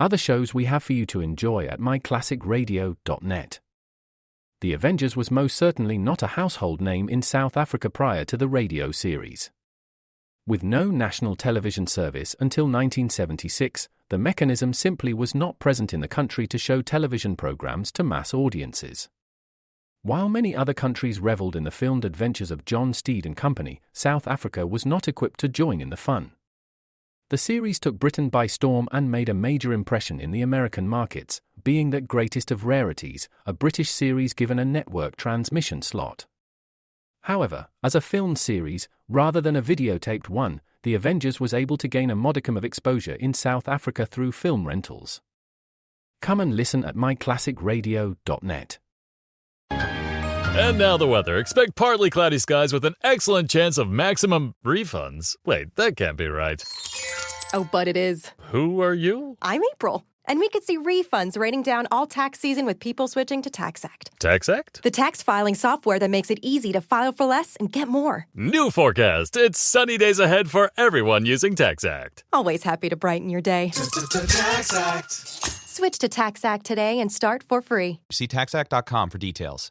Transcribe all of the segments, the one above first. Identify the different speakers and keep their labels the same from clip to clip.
Speaker 1: other shows we have for you to enjoy at myclassicradio.net. The Avengers was most certainly not a household name in South Africa prior to the radio series. With no national television service until 1976, the mechanism simply was not present in the country to show television programs to mass audiences. While many other countries reveled in the filmed adventures of John Steed and company, South Africa was not equipped to join in the fun. The series took Britain by storm and made a major impression in the American markets, being that greatest of rarities, a British series given a network transmission slot. However, as a filmed series, rather than a videotaped one, The Avengers was able to gain a modicum of exposure in South Africa through film rentals. Come and listen at myclassicradio.net.
Speaker 2: And now the weather. Expect partly cloudy skies with an excellent chance of maximum refunds. Wait, that can't be right.
Speaker 3: Oh, but it is.
Speaker 2: Who are you?
Speaker 3: I'm April, and we could see refunds raining down all tax season with people switching to TaxAct.
Speaker 2: TaxAct?
Speaker 3: The tax filing software that makes it easy to file for less and get more.
Speaker 2: New forecast. It's sunny days ahead for everyone using TaxAct.
Speaker 3: Always happy to brighten your day.
Speaker 4: TaxAct.
Speaker 3: Switch to TaxAct today and start for free.
Speaker 4: See TaxAct.com for details.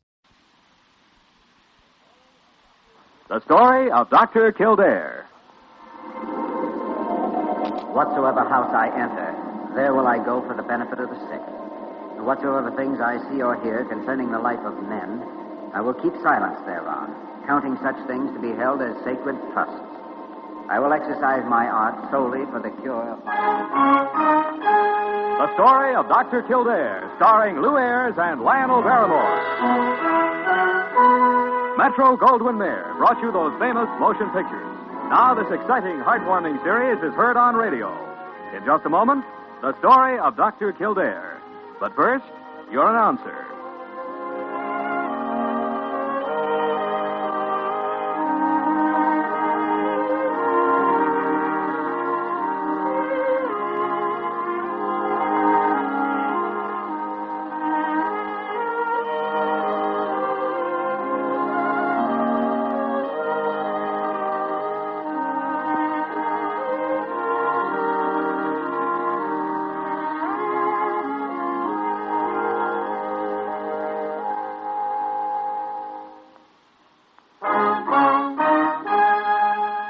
Speaker 5: The story of Dr. Kildare.
Speaker 6: Whatsoever house I enter, there will I go for the benefit of the sick. And whatsoever things I see or hear concerning the life of men, I will keep silence thereon, counting such things to be held as sacred trusts. I will exercise my art solely for the cure of my...
Speaker 5: The story of Dr. Kildare, starring Lou Ayres and Lionel Barrymore. Metro-Goldwyn-Mayer brought you those famous motion pictures. Now this exciting, heartwarming series is heard on radio. In just a moment, the story of Dr. Kildare. But first, your announcer.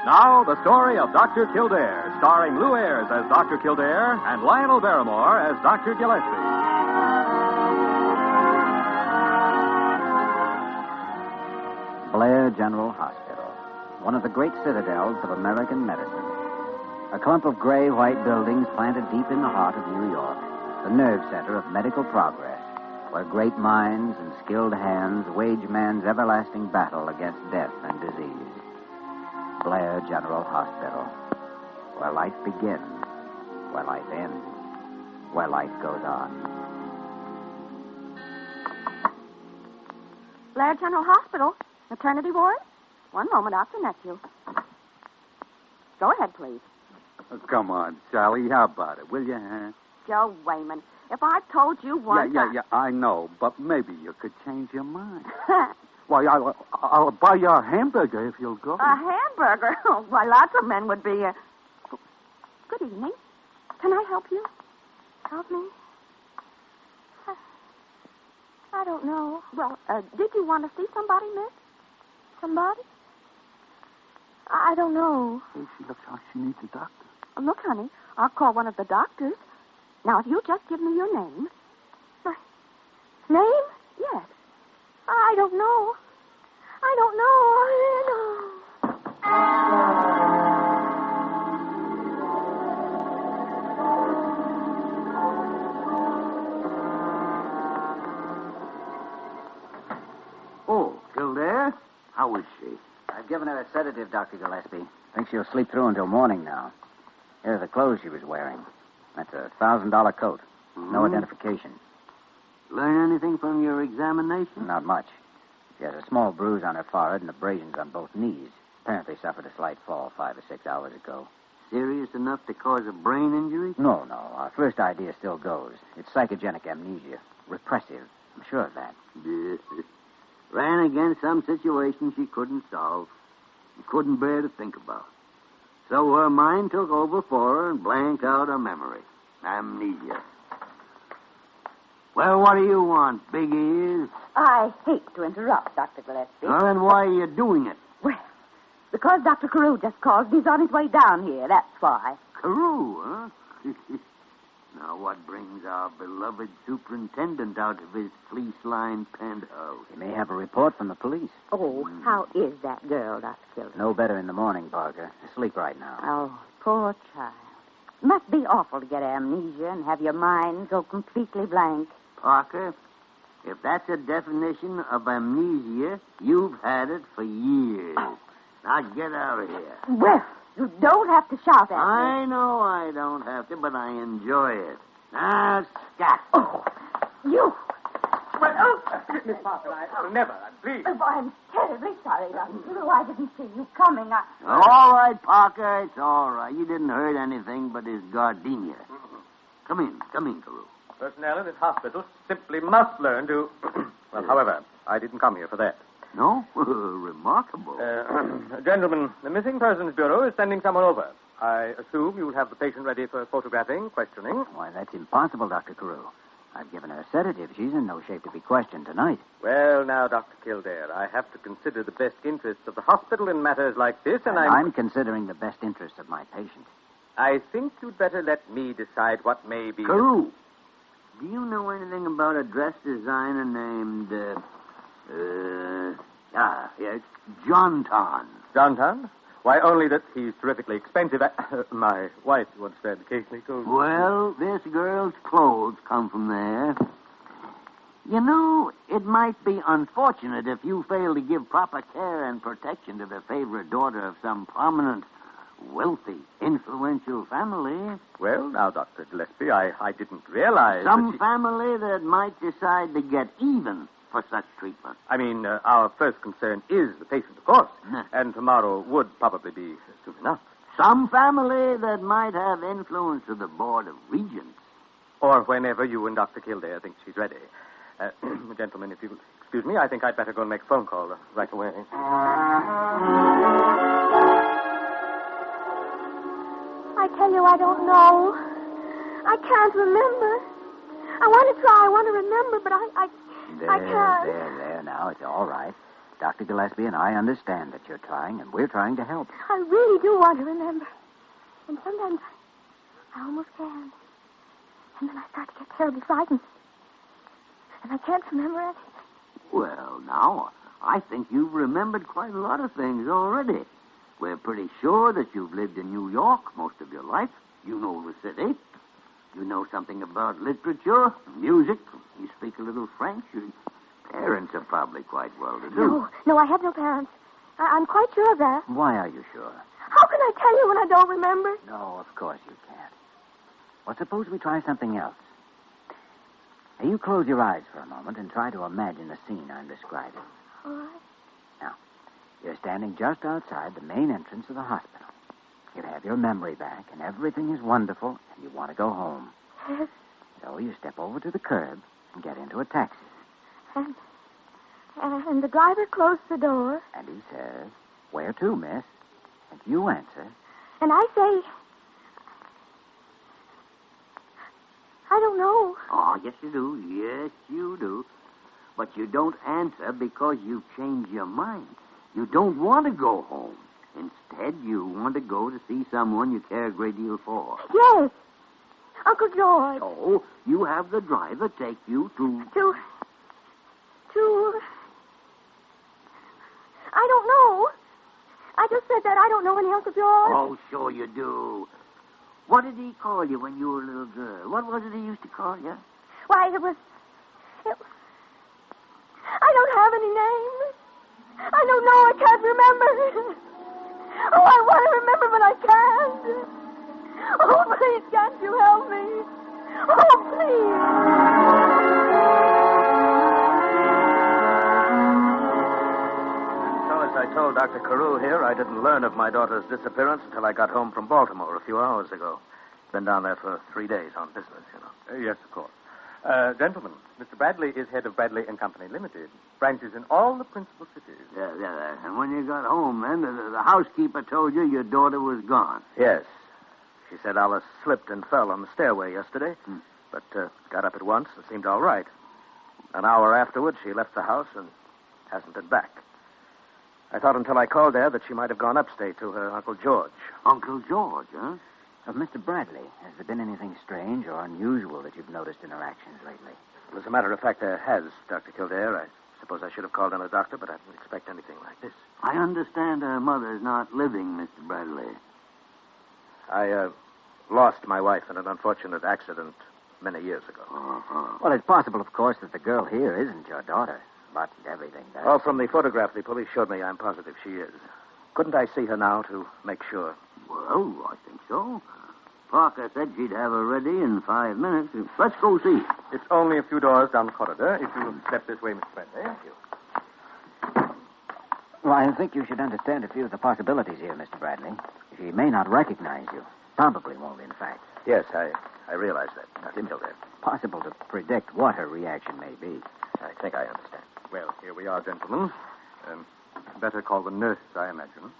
Speaker 5: Now, the story of Dr. Kildare, starring Lou Ayres as Dr. Kildare and Lionel Barrymore as Dr. Gillespie.
Speaker 6: Blair General Hospital, one of the great citadels of American medicine. A clump of gray-white buildings planted deep in the heart of New York, the nerve center of medical progress, where great minds and skilled hands wage man's everlasting battle against death and disease. Blair General Hospital, where life begins, where life ends, where life goes on.
Speaker 7: Blair General Hospital, maternity ward? One moment, I'll connect you. Go ahead, please.
Speaker 8: Oh, come on, Sally, how about it, will you, huh?
Speaker 7: Joe Wayman, if I've told you once...
Speaker 8: Yeah, I know, but maybe you could change your mind. Why, I'll buy you a hamburger if you'll go.
Speaker 7: A hamburger? Why, lots of men would be... Good evening. Can I help you? Help me? I don't know. Well, did you want to see somebody, miss? Somebody? I don't know.
Speaker 8: Hey, she looks like she needs a doctor.
Speaker 7: Look, honey, I'll call one of the doctors. Now, if you just give me your name. Name? Yes. I don't know. I don't know.
Speaker 8: Oh, Kildare? How is she?
Speaker 6: I've given her a sedative, Dr. Gillespie. Think she'll sleep through until morning now. Here are the clothes she was wearing. That's a $1,000 coat. No identification.
Speaker 8: Learn anything from your examination?
Speaker 6: Not much. She has a small bruise on her forehead and abrasions on both knees. Apparently suffered a slight fall 5 or 6 hours ago.
Speaker 8: Serious enough to cause a brain injury?
Speaker 6: No. Our first idea still goes. It's psychogenic amnesia. Repressive. I'm sure of that.
Speaker 8: Ran against some situation she couldn't solve. She couldn't bear to think about. So her mind took over for her and blanked out her memory.
Speaker 9: Amnesia. Well, what do you want, big ears?
Speaker 7: I hate to interrupt, Dr. Gillespie.
Speaker 9: Well, then why are you doing it?
Speaker 7: Well, because Dr. Carew just called. He's on his way down here. That's why.
Speaker 9: Carew, huh? Now, what brings our beloved superintendent out of his fleece-lined penthouse?
Speaker 6: He may have a report from the police.
Speaker 7: Oh, how is that girl, Dr. Kildare?
Speaker 6: No better in the morning, Parker. Asleep right now.
Speaker 7: Oh, poor child. Must be awful to get amnesia and have your mind go completely blank.
Speaker 9: Parker, if that's a definition of amnesia, you've had it for years. Now get out of here.
Speaker 7: Well, you don't have to shout at me.
Speaker 9: I know I don't have to, but I enjoy it. Now, scat.
Speaker 7: Oh, you.
Speaker 8: Well, oh, Miss Parker, I'll never, please.
Speaker 7: Oh, I'm terribly sorry, Dr. Carew. I didn't see you coming.
Speaker 9: All right, Parker, it's all right. You didn't hurt anything but his gardenia. Come in, Carew.
Speaker 8: Personnel in this hospital simply must learn to... Well, however, I didn't come here for that.
Speaker 9: No? Remarkable.
Speaker 8: Gentlemen, the Missing Persons Bureau is sending someone over. I assume you'll have the patient ready for photographing, questioning.
Speaker 6: Why, that's impossible, Dr. Carew. I've given her a sedative. She's in no shape to be questioned tonight.
Speaker 8: Well, now, Dr. Kildare, I have to consider the best interests of the hospital in matters like this, and
Speaker 6: I'm considering the best interests of my patient.
Speaker 8: I think you'd better let me decide what may be...
Speaker 9: Carew, do you know anything about a dress designer named, it's John Ton?
Speaker 8: John Ton? Why, only that he's terrifically expensive. My wife once said occasionally goes...
Speaker 9: Well, this girl's clothes come from there. You know, it might be unfortunate if you fail to give proper care and protection to the favorite daughter of some prominent, wealthy, influential family.
Speaker 8: Well, now, Dr. Gillespie, I didn't realize...
Speaker 9: Some family that might decide to get even for such treatment.
Speaker 8: I mean, our first concern is the patient, of course. And tomorrow would probably be soon enough.
Speaker 9: Some family that might have influence to the Board of Regents.
Speaker 8: Or whenever you and Dr. Kildare think she's ready. Gentlemen, if you'll excuse me, I think I'd better go and make a phone call right away.
Speaker 7: I tell you, I don't know. I can't remember. I want to try. I want to remember, but I can't.
Speaker 6: There, now. It's all right. Dr. Gillespie and I understand that you're trying, and we're trying to help.
Speaker 7: I really do want to remember. And sometimes I almost can. And then I start to get terribly frightened. And I can't remember anything.
Speaker 9: Well, now, I think you've remembered quite a lot of things already. We're pretty sure that you've lived in New York most of your life. You know the city. You know something about literature, music. You speak a little French. Your parents are probably quite well-to-do.
Speaker 7: No, I have no parents. I'm quite sure of that.
Speaker 6: Why are you sure?
Speaker 7: How can I tell you when I don't remember?
Speaker 6: No, of course you can't. Well, suppose we try something else. Now, you close your eyes for a moment and try to imagine the scene I'm describing.
Speaker 7: All right.
Speaker 6: Now, you're standing just outside the main entrance of the hospital. You have your memory back, and everything is wonderful, and you want to go home.
Speaker 7: Yes.
Speaker 6: So you step over to the curb and get into a taxi.
Speaker 7: And the driver closed the door.
Speaker 6: And he says, "Where to, miss?" And you answer.
Speaker 7: And I say, I don't know.
Speaker 9: Oh, yes, you do. Yes, you do. But you don't answer because you've changed your mind. You don't want to go home. Instead, you want to go to see someone you care a great deal for.
Speaker 7: Yes. Uncle George.
Speaker 9: So, you have the driver take you to...
Speaker 7: I don't know. I just said that I don't know any Uncle George.
Speaker 9: Oh, sure you do. What did he call you when you were a little girl? What was it he used to call you?
Speaker 7: Why, it was... I don't have any name. I don't know. I can't remember. Oh, I want to remember, but I can't. Oh, please, can't you help me? Oh, please.
Speaker 8: So, as I told Dr. Carew here, I didn't learn of my daughter's disappearance until I got home from Baltimore a few hours ago. Been down there for 3 days on business, you know. Yes, of course. Gentlemen, Mr. Bradley is head of Bradley and Company Limited. Branches in all the principal cities.
Speaker 9: Yeah. And when you got home, then, the housekeeper told you your daughter was gone.
Speaker 8: Yes. She said Alice slipped and fell on the stairway yesterday, but got up at once and seemed all right. An hour afterwards, she left the house and hasn't been back. I thought until I called there that she might have gone upstate to her Uncle George.
Speaker 9: Uncle George, huh?
Speaker 6: Mr. Bradley, has there been anything strange or unusual that you've noticed in her actions lately?
Speaker 8: Well, as a matter of fact, there has, Dr. Kildare. I suppose I should have called in a doctor, but I didn't expect anything like this.
Speaker 9: I understand her mother's not living, Mr. Bradley.
Speaker 8: I lost my wife in an unfortunate accident many years ago.
Speaker 9: Uh-huh.
Speaker 6: Well, it's possible, of course, that the girl here isn't your daughter. But everything does.
Speaker 8: Oh, from the photograph the police showed me, I'm positive she is. Couldn't I see her now to make sure?
Speaker 9: Well, I think so. Parker said she'd have her ready in 5 minutes. Let's go see.
Speaker 5: It's only a few doors down the corridor. If you step this way, Mr. Bradley. Thank you.
Speaker 6: Well, I think you should understand a few of the possibilities here, Mr. Bradley. She may not recognize you. Probably won't, in fact.
Speaker 8: Yes, I realize that, Dr. Kildare.
Speaker 6: Possible to predict what her reaction may be.
Speaker 8: I think I understand.
Speaker 5: Well, here we are, gentlemen. Better call the nurse, I imagine.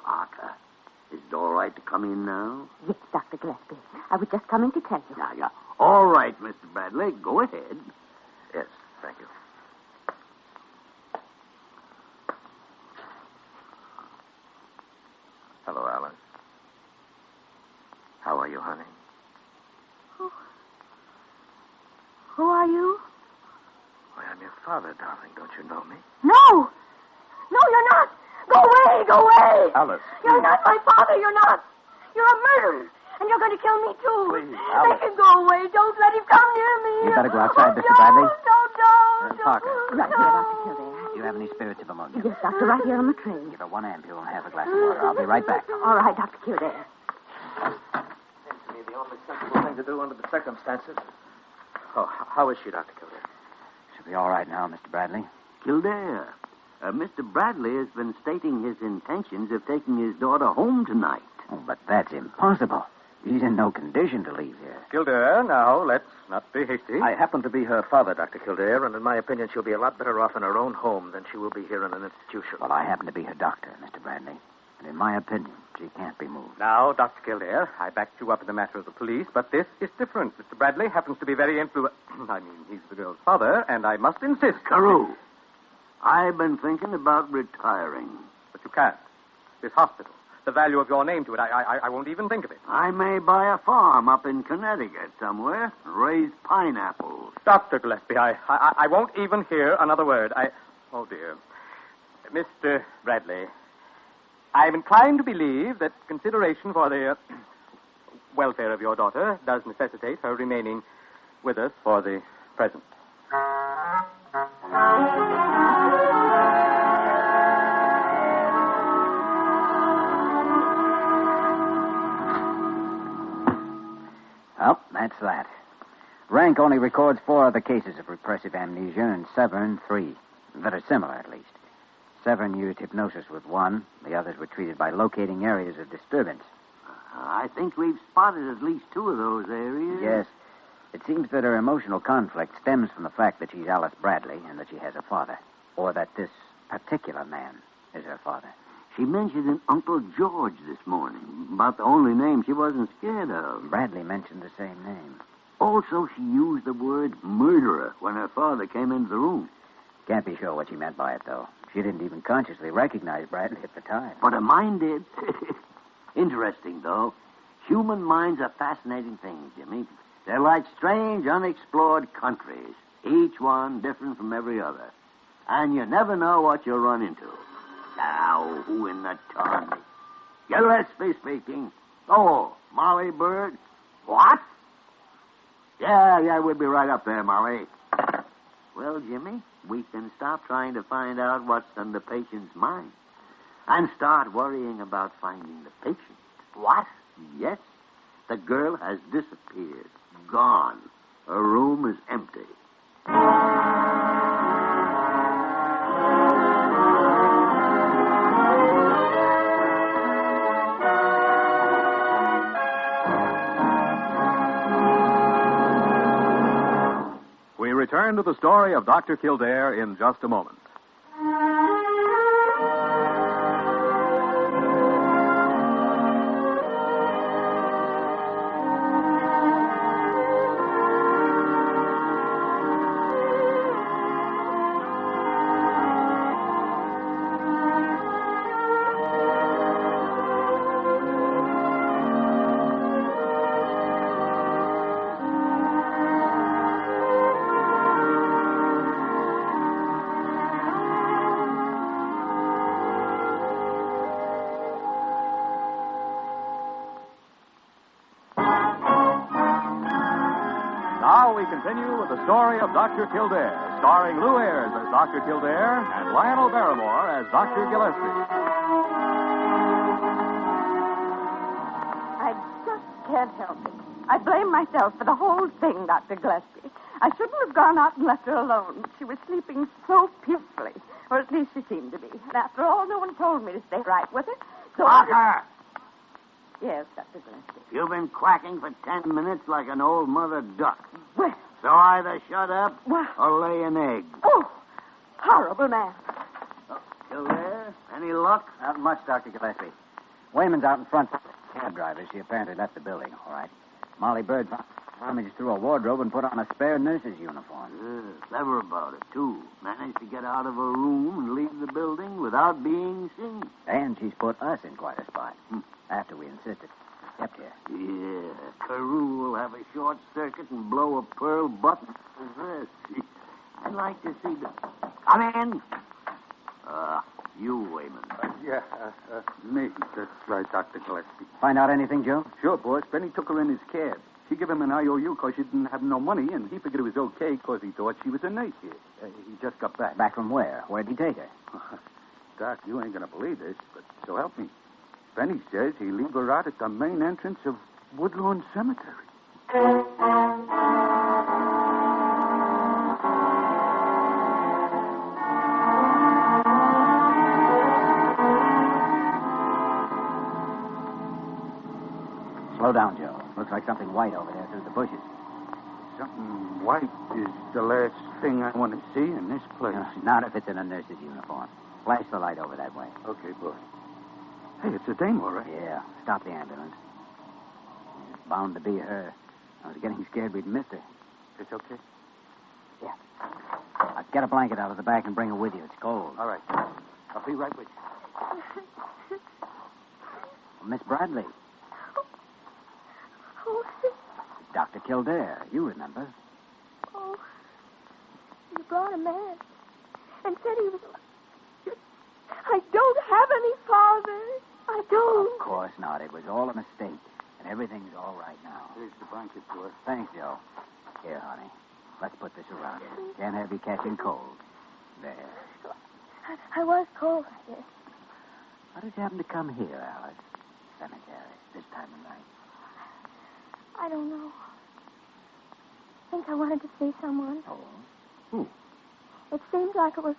Speaker 9: Parker, is it all right to come in now?
Speaker 7: Yes, Dr. Gillespie. I was just coming to tell you.
Speaker 9: Yeah. All right, Mr. Bradley. Go ahead.
Speaker 8: Yes, thank you. Hello, Alice. How are you, honey?
Speaker 7: Who are you?
Speaker 8: Why, I'm your father, darling. Don't you know me?
Speaker 7: No! No, you're not! Go away! Go away!
Speaker 8: Alice.
Speaker 7: You're not my father, you're not! You're a murderer! And you're going to kill me, too!
Speaker 8: Please, Alice.
Speaker 7: Make him go away! Don't let him come near me!
Speaker 6: You better go outside, Mr.
Speaker 7: Don't,
Speaker 6: Bradley.
Speaker 7: Don't!
Speaker 6: Parker.
Speaker 7: Right here, Dr. Kildare.
Speaker 6: Do you have any spirits of ammonia?
Speaker 7: Yes, Doctor, right here on the tray.
Speaker 6: Give her 1 ampule and have a glass of water. I'll be right back.
Speaker 7: All right, Dr. Kildare.
Speaker 8: Seems to me the only sensible thing to do under the circumstances. Oh, how is she, Dr. Kildare?
Speaker 6: She'll be all right now, Mr. Bradley.
Speaker 9: Kildare, Mr. Bradley has been stating his intentions of taking his daughter home tonight.
Speaker 6: Oh, but that's impossible. She's in no condition to leave here.
Speaker 5: Kildare, now, let's not be hasty.
Speaker 8: I happen to be her father, Dr. Kildare, and in my opinion, she'll be a lot better off in her own home than she will be here in an institution.
Speaker 6: Well, I happen to be her doctor, Mr. Bradley. And in my opinion, she can't be moved.
Speaker 5: Now, Dr. Kildare, I backed you up in the matter of the police, but this is different. Mr. Bradley happens to be very he's the girl's father, and I must insist.
Speaker 9: Carew, I've been thinking about retiring.
Speaker 5: But you can't. This hospital, the value of your name to it, I won't even think of it.
Speaker 9: I may buy a farm up in Connecticut somewhere and raise pineapples.
Speaker 5: Dr. Gillespie, I won't even hear another word. Oh, dear. Mr. Bradley, I'm inclined to believe that consideration for the welfare of your daughter does necessitate her remaining with us for the present.
Speaker 6: Well, that's that. Rank only records 4 other cases of repressive amnesia and Severn 3, that are similar at least. Severn used hypnosis with 1. The others were treated by locating areas of disturbance.
Speaker 9: I think we've spotted at least 2 of those areas.
Speaker 6: Yes. It seems that her emotional conflict stems from the fact that she's Alice Bradley and that she has a father. Or that this particular man is her father.
Speaker 9: She mentioned an Uncle George this morning, about the only name she wasn't scared of.
Speaker 6: Bradley mentioned the same name.
Speaker 9: Also, she used the word murderer when her father came into the room.
Speaker 6: Can't be sure what she meant by it, though. She didn't even consciously recognize Bradley at the time.
Speaker 9: But her mind did. Interesting, though. Human minds are fascinating things, Jimmy. They're like strange, unexplored countries, each one different from every other. And you never know what you'll run into. Now, who in the tarn? Gillespie speaking. Oh, Molly Bird. What? Yeah, we'll be right up there, Molly. Well, Jimmy, we can stop trying to find out what's on the patient's mind and start worrying about finding the patient. What? Yes. The girl has disappeared. Gone. Her room is empty.
Speaker 5: We return to the story of Dr. Kildare in just a moment. now we continue with the story of Dr. Kildare, starring Lou Ayres as Dr. Kildare and Lionel Barrymore as Dr. Gillespie.
Speaker 7: I just can't help it. I blame myself for the whole thing, Dr. Gillespie. I shouldn't have gone out and left her alone. She was sleeping so peacefully, or at least she seemed to be. And after all, no one told me to stay right with her. So
Speaker 9: Parker!
Speaker 7: Yes, Dr. Gillespie.
Speaker 9: You've been quacking for 10 minutes like an old mother duck.
Speaker 7: Well,
Speaker 9: So either shut up
Speaker 7: Well-
Speaker 9: or lay an egg.
Speaker 7: oh, horrible man.
Speaker 9: Still there? Any luck?
Speaker 6: Not much, Dr. Gillespie. Wayman's out in front. Cab driver. She apparently left the building, all right. Molly Bird rummaged through a wardrobe and put on a spare nurse's uniform.
Speaker 9: Clever about it, too. Managed to get out of her room and leave the building without being seen.
Speaker 6: And she's put us in quite a spot. After we insisted. Kept here.
Speaker 9: Yeah, Carew will have a short circuit and blow a pearl button for this. I'd like to see the... Come in. You, Wayman.
Speaker 10: Me. That's right, Dr. Gillespie.
Speaker 6: Find out anything, Joe?
Speaker 10: Sure, boss. Benny took her in his cab. She gave him an IOU because she didn't have no money, and he figured it was okay because he thought she was a nurse here. He just got back.
Speaker 6: Back from where? Where'd he take her?
Speaker 10: Doc, you ain't going to believe this, but so help me. Benny says he'll leave her out at the main entrance of Woodlawn Cemetery.
Speaker 6: Slow down, Joe. Looks like something white over there through the bushes.
Speaker 10: Something white is the last thing I want to see in this place.
Speaker 6: Not if it's in a nurse's uniform. Flash the light over that way.
Speaker 10: Okay, boss. Hey, it's a dame, all right.
Speaker 6: Yeah, stop the ambulance. It's bound to be her. I was getting scared we'd missed her.
Speaker 10: It's okay.
Speaker 6: Yeah. Get a blanket out of the back and bring her with you. It's cold.
Speaker 10: All right. I'll be right with you.
Speaker 6: Miss Bradley.
Speaker 7: Oh,
Speaker 6: Dr. Kildare. You remember.
Speaker 7: oh. You brought a man and said he was... I don't have any father. I don't.
Speaker 6: Of course not. It was all a mistake. And everything's all right now.
Speaker 10: Here's the blanket, boss.
Speaker 6: Thanks, Joe. Here, honey. Let's put this around you. Can't have you catching cold. There.
Speaker 7: I was cold, I guess.
Speaker 6: How did you happen to come here, Alice? Cemetery, this time of night.
Speaker 7: I don't know. I think I wanted to see someone.
Speaker 6: Oh? Who?
Speaker 7: It seemed like it was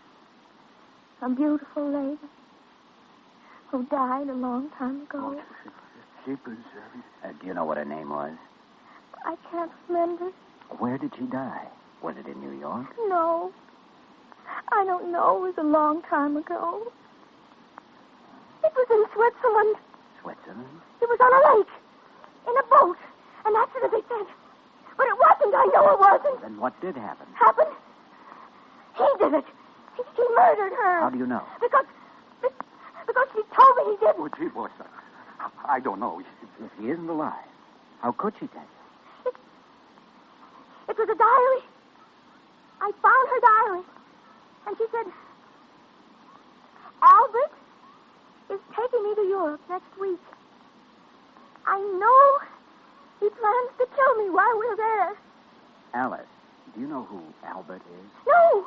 Speaker 7: a beautiful lady who died a long time ago.
Speaker 10: Jeepers.
Speaker 6: Do you know what her name was?
Speaker 7: I can't remember.
Speaker 6: Where did she die? Was it in New York?
Speaker 7: No. I don't know. It was a long time ago. It was in Switzerland.
Speaker 6: Switzerland?
Speaker 7: It was on a lake. In a boat. And that's what they said. But it wasn't. I know it wasn't.
Speaker 6: Then what did happen?
Speaker 7: Happened? He did it. He murdered her.
Speaker 6: How do you know?
Speaker 7: Because she told me he did.
Speaker 10: Oh, gee, boss. I don't know.
Speaker 6: If she isn't alive, how could she tell you?
Speaker 7: It was a diary. I found her diary. And she said, Albert is taking me to Europe next week. I know he plans to kill me while we're there.
Speaker 6: Alice, do you know who Albert is?
Speaker 7: No,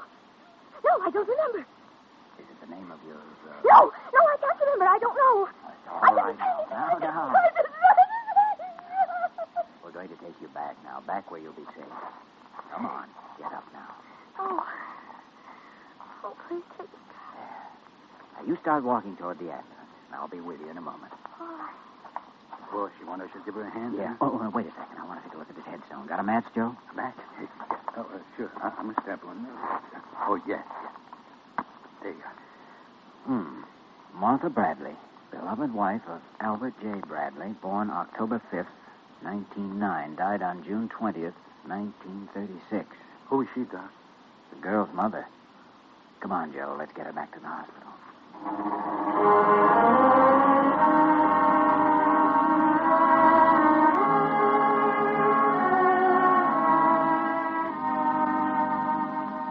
Speaker 7: I don't remember.
Speaker 6: Is it the name of your...
Speaker 7: No, I can't remember. I don't know.
Speaker 6: It's all right now. Now.
Speaker 7: I just...
Speaker 6: We're going to take you back now, back where you'll be safe. Come on, get up now.
Speaker 7: Oh, please take me back.
Speaker 6: There. Now, you start walking toward the ambulance, and I'll be with you in a moment.
Speaker 7: All right.
Speaker 10: Boss, you want us to give her a hand?
Speaker 6: Yeah. Oh, wait a second. I want to take a look at this headstone. Got a match, Joe?
Speaker 10: A match? Oh, sure. I'm a stab one. Oh, yeah. There you are.
Speaker 6: Martha Bradley, beloved wife of Albert J. Bradley, born October 5th, 1909, died on June 20th, 1936.
Speaker 10: Who is she, Doc?
Speaker 6: The girl's mother. Come on, Joe. Let's get her back to the hospital.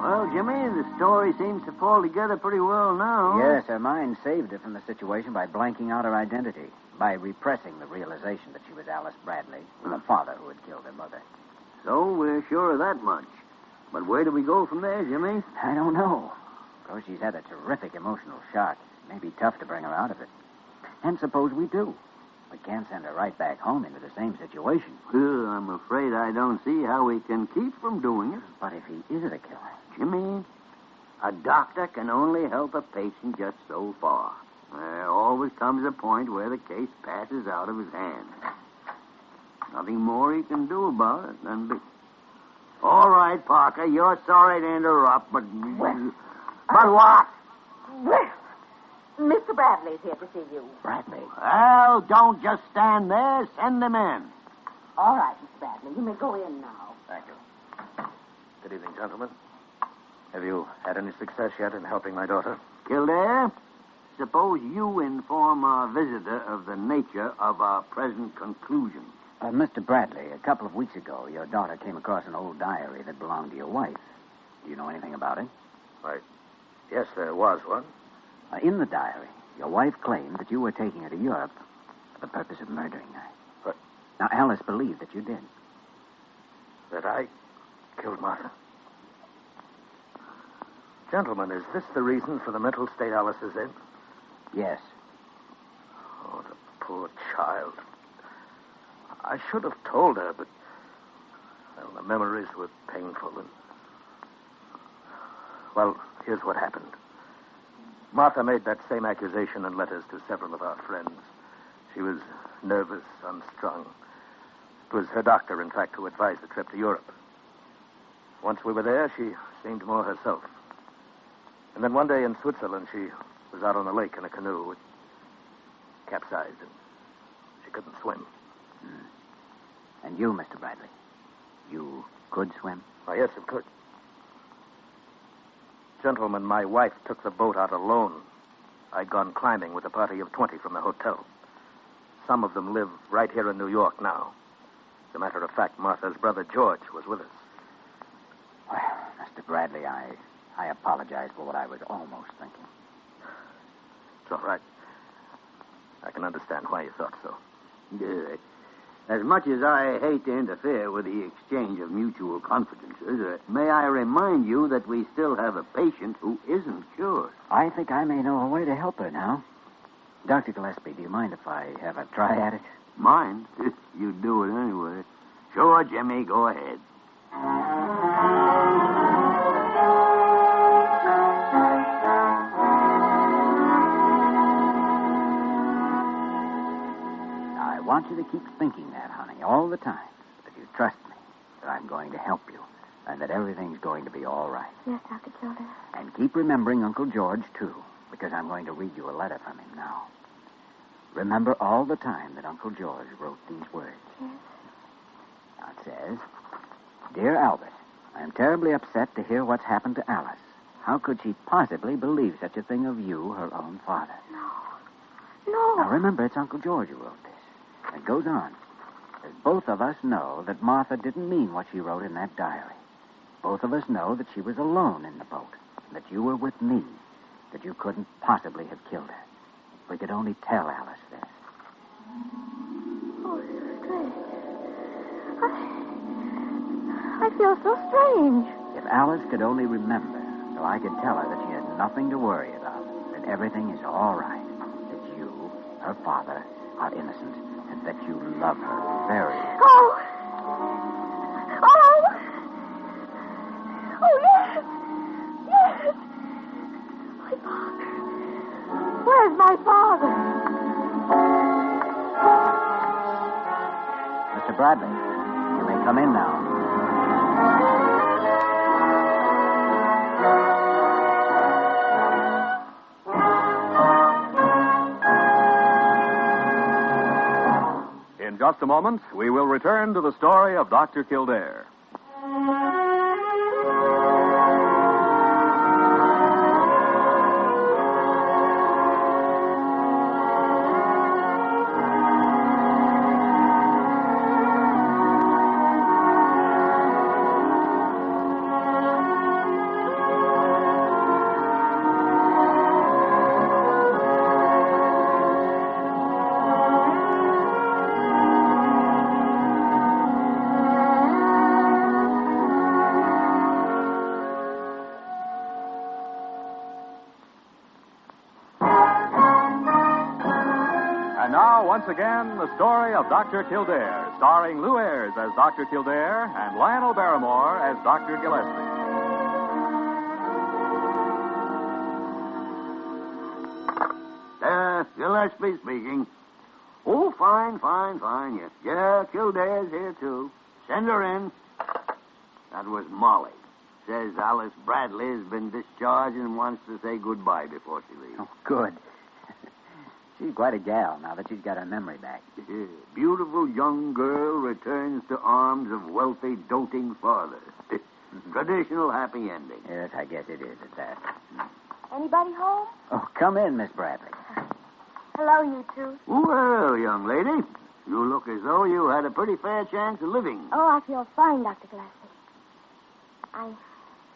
Speaker 9: Well, Jimmy, the story seems to fall together pretty well now.
Speaker 6: Yes, her mind saved her from the situation by blanking out her identity, by repressing the realization that she was Alice Bradley, the father who had killed her mother.
Speaker 9: So we're sure of that much. But where do we go from there, Jimmy?
Speaker 6: I don't know. Of course, she's had a terrific emotional shock. It may be tough to bring her out of it. And suppose we do. We can't send her right back home into the same situation.
Speaker 9: Well, I'm afraid I don't see how we can keep from doing it.
Speaker 6: But if he is the killer...
Speaker 9: Jimmy, a doctor can only help a patient just so far. There always comes a point where the case passes out of his hands. Nothing more he can do about it than be... All right, Parker, you're sorry to interrupt, but...
Speaker 7: Well,
Speaker 9: but what?
Speaker 7: Well, Mr. Bradley's here to see you.
Speaker 6: Bradley?
Speaker 9: Well, don't just stand there. Send him in.
Speaker 7: All right, Mr. Bradley. You may go in now.
Speaker 8: Thank you. Good evening, gentlemen. Have you had any success yet in helping my daughter?
Speaker 9: Kildare, suppose you inform our visitor of the nature of our present conclusion.
Speaker 6: Mr. Bradley, a couple of weeks ago, your daughter came across an old diary that belonged to your wife. Do you know anything about it?
Speaker 8: Why, yes, there was one.
Speaker 6: In the diary, your wife claimed that you were taking her to Europe for the purpose of murdering her.
Speaker 8: But...
Speaker 6: Now, Alice believed that you did.
Speaker 8: That I killed Martha? Gentlemen, is this the reason for the mental state Alice is in?
Speaker 6: Yes.
Speaker 8: Oh, the poor child. I should have told her, but... Well, the memories were painful and... Well, here's what happened. Martha made that same accusation in letters to several of our friends. She was nervous, unstrung. It was her doctor, in fact, who advised the trip to Europe. Once we were there, she seemed more herself. And then one day in Switzerland, she was out on the lake in a canoe. It capsized, and she couldn't swim.
Speaker 6: And you, Mr. Bradley, you could swim?
Speaker 8: Oh, yes, of course. Gentlemen, my wife took the boat out alone. I'd gone climbing with a party of 20 from the hotel. Some of them live right here in New York now. As a matter of fact, Martha's brother George was with us.
Speaker 6: Well, Mr. Bradley, I apologize for what I was almost thinking.
Speaker 8: It's all right. I can understand why you thought so.
Speaker 9: Good. As much as I hate to interfere with the exchange of mutual confidences, may I remind you that we still have a patient who isn't cured.
Speaker 6: I think I may know a way to help her now. Dr. Gillespie, do you mind if I have a try at it?
Speaker 9: Mind? You do it anyway. Sure, Jimmy, go ahead.
Speaker 6: I want you to keep thinking that, honey, all the time. That you trust me, that I'm going to help you, and that everything's going to be all right.
Speaker 7: Yes, Dr. Kildare.
Speaker 6: And keep remembering Uncle George, too, because I'm going to read you a letter from him now. Remember all the time that Uncle George wrote these words.
Speaker 7: Yes.
Speaker 6: Now it says, Dear Albert, I am terribly upset to hear what's happened to Alice. How could she possibly believe such a thing of you, her own father?
Speaker 7: No.
Speaker 6: Now remember, it's Uncle George who wrote this. It goes on. As both of us know that Martha didn't mean what she wrote in that diary. Both of us know that she was alone in the boat, that you were with me, that you couldn't possibly have killed her. If we could only tell Alice this.
Speaker 7: Oh, strange. I feel so strange.
Speaker 6: If Alice could only remember, so I could tell her that she had nothing to worry about, that everything is all right, that you, her father, are innocent, and that you love her very...
Speaker 7: Oh! Oh! Oh, yes! Yes! My father. Where's my father?
Speaker 6: Mr. Bradley, you may come in now.
Speaker 5: In just a moment, we will return to the story of Dr. Kildare. once again, the story of Dr. Kildare, starring Lou Ayres as Dr. Kildare and Lionel Barrymore as Dr. Gillespie.
Speaker 9: Gillespie speaking. Oh, fine. Yes. Yeah, Kildare's here, too. Send her in. That was Molly. Says Alice Bradley has been discharged and wants to say goodbye before she leaves.
Speaker 6: Oh, good. She's quite a gal now that she's got her memory back.
Speaker 9: Beautiful young girl returns to arms of wealthy, doting father. Traditional happy ending.
Speaker 6: Yes, I guess it is at that.
Speaker 7: Anybody home?
Speaker 6: Oh, come in, Miss Bradley.
Speaker 7: Hello, you two.
Speaker 9: Well, young lady, you look as though you had a pretty fair chance of living.
Speaker 7: Oh, I feel fine, Dr. Gillespie.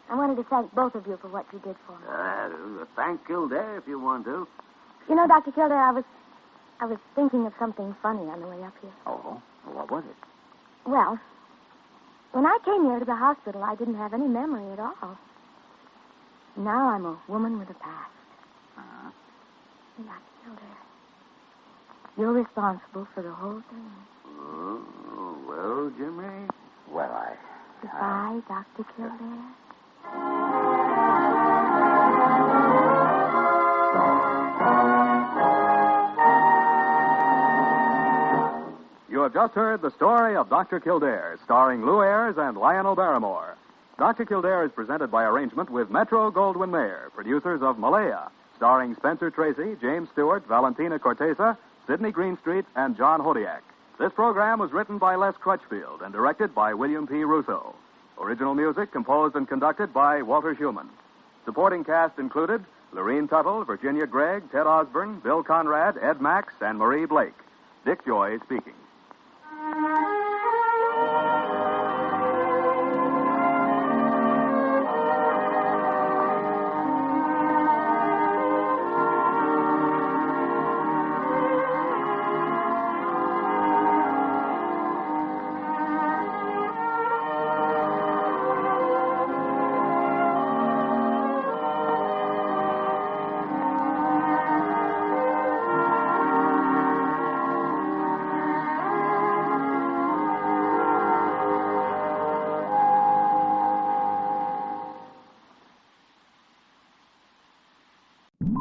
Speaker 7: I wanted to thank both of you for what you did for me.
Speaker 9: Thank Kildare if you want to.
Speaker 7: You know, Dr. Kildare, I was thinking of something funny on the way up here.
Speaker 6: Oh? Well, what was it?
Speaker 7: Well, when I came here to the hospital, I didn't have any memory at all. Now I'm a woman with a past.
Speaker 6: Uh-huh.
Speaker 7: Dr. Kildare, you're responsible for the whole thing.
Speaker 9: Oh, well, Jimmy.
Speaker 6: Well,
Speaker 7: Goodbye, Dr. Kildare.
Speaker 5: You have just heard the story of Dr. Kildare, starring Lou Ayres and Lionel Barrymore. Dr. Kildare is presented by arrangement with Metro-Goldwyn-Mayer, producers of Malaya, starring Spencer Tracy, James Stewart, Valentina Cortesa, Sidney Greenstreet, and John Hodiak. This program was written by Les Crutchfield and directed by William P. Russo. Original music composed and conducted by Walter Schumann. Supporting cast included Lorene Tuttle, Virginia Gregg, Ted Osborne, Bill Conrad, Ed Max, and Marie Blake. Dick Joy speaking.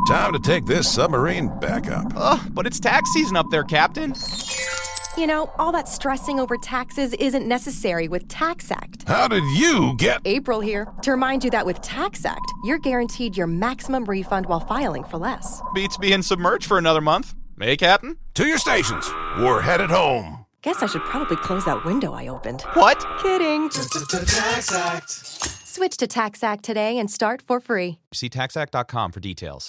Speaker 11: Time to take this submarine back up.
Speaker 4: But it's tax season up there, Captain.
Speaker 3: You know, all that stressing over taxes isn't necessary with TaxAct.
Speaker 11: How did you get...
Speaker 3: April here to remind you that with TaxAct, you're guaranteed your maximum refund while filing for less.
Speaker 4: Beats being submerged for another month. Hey, Captain?
Speaker 11: To your stations. We're headed home.
Speaker 3: Guess I should probably close that window I opened.
Speaker 4: What?
Speaker 3: Kidding.
Speaker 11: TaxAct.
Speaker 3: Switch to TaxAct today and start for free.
Speaker 4: See TaxAct.com for details.